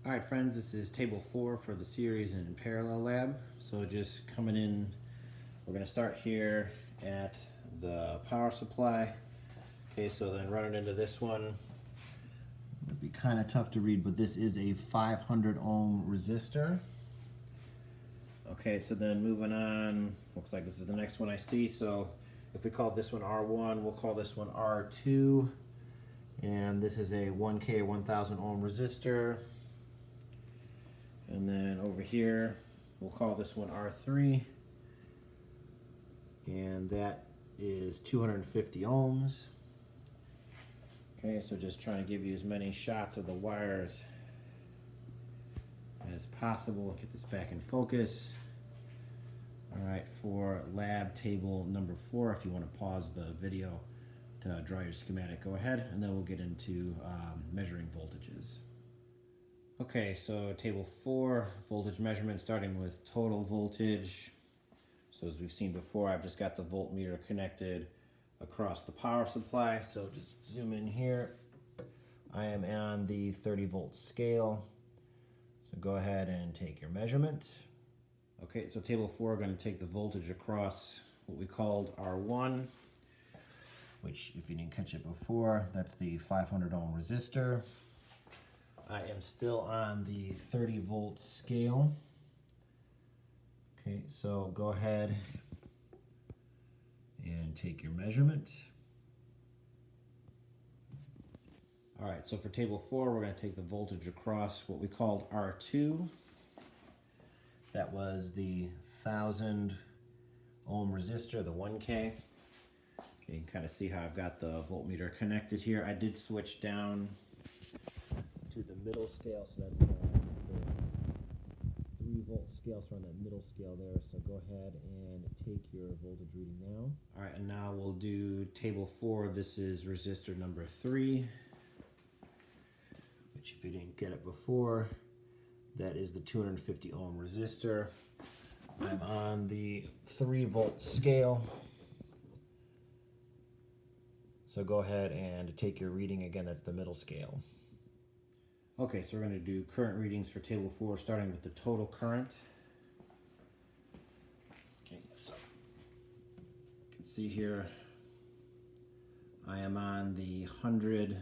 All right, friends, this is table 4 for the series in Parallel Lab. So just coming in, we're going to start here at the power supply. Okay, so then running into this one, it'd be kind of tough to read, but this is a 500 ohm resistor. Okay, so then moving on, looks like this is the next one I see. So if we call this one R1, we'll call this one R2. And this is a 1K 1000 ohm resistor. And then over here, we'll call this one R3. And that is 250 ohms. Okay, so just trying to give you as many shots of the wires as possible. Get this back in focus. All right, for lab table number 4, if you want to pause the video to draw your schematic, go ahead, and then we'll get into measuring voltages. Okay, so table 4, voltage measurement, starting with total voltage. So as we've seen before, I've just got the voltmeter connected across the power supply. So just zoom in here. I am on the 30 volt scale. So go ahead and take your measurement. Okay, so table 4, we're going to take the voltage across what we called R1, which, if you didn't catch it before, that's the 500 ohm resistor. I am still on the 30 volt scale. Okay, so go ahead and take your measurement. All right, so for table 4, we're going to take the voltage across what we called R2. That was the 1000 ohm resistor, the 1K. You can kind of see how I've got the voltmeter connected here. I did switch down to the middle scale, so that's the 3 volt scale, so on that middle scale there. So go ahead and take your voltage reading now. All right, and now we'll do table 4. This is resistor number 3, which, if you didn't get it before, that is the 250 ohm resistor. I'm on the 3 volt scale. So go ahead and take your reading again. That's the middle scale. Okay, so we're going to do current readings for table 4, starting with the total current. Okay, so you can see here I am on the 100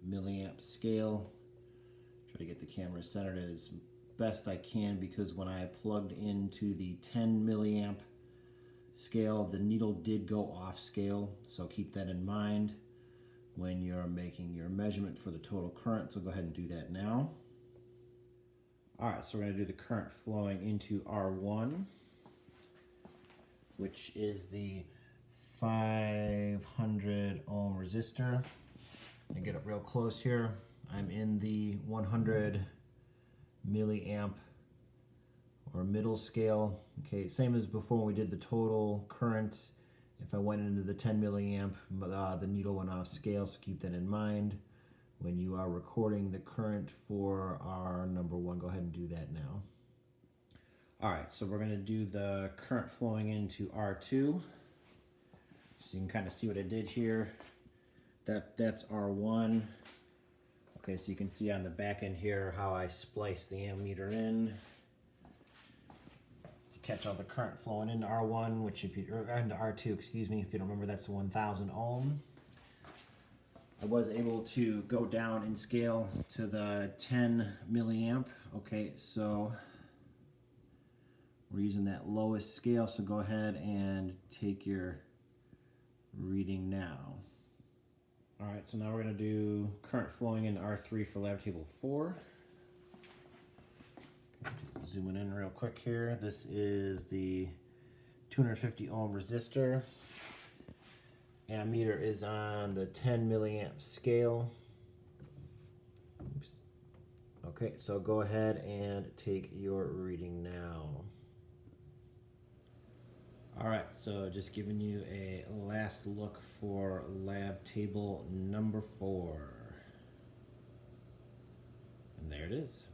milliamp scale. Try to get the camera centered as best I can, because when I plugged into the 10 milliamp scale, the needle did go off scale, so keep that in mind when you're making your measurement for the total current. So go ahead and do that now. All right, so we're going to do the current flowing into R1, which is the 500 ohm resistor. I'm going to get up real close here. I'm in the 100 milliamp or middle scale. Okay, same as before when we did the total current. If I went into the 10 milliamp, the needle went off scale, so keep that in mind when you are recording the current for our number 1. Go ahead and do that now. All right, so we're going to do the current flowing into R2. So you can kind of see what I did here. That's R1. Okay, so you can see on the back end here how I spliced the ammeter in to catch all the current flowing into R1, which into R2, excuse me, if you don't remember, that's 1000 ohm. I was able to go down in scale to the 10 milliamp. Okay, so we're using that lowest scale, so go ahead and take your reading now. All right, so now we're going to do current flowing in R3 for lab table 4. Just zooming in real quick here. This is the 250 ohm resistor. Ammeter is on the 10 milliamp scale. Oops. Okay, so go ahead and take your reading now. All right, so just giving you a last look for lab table number 4. And there it is.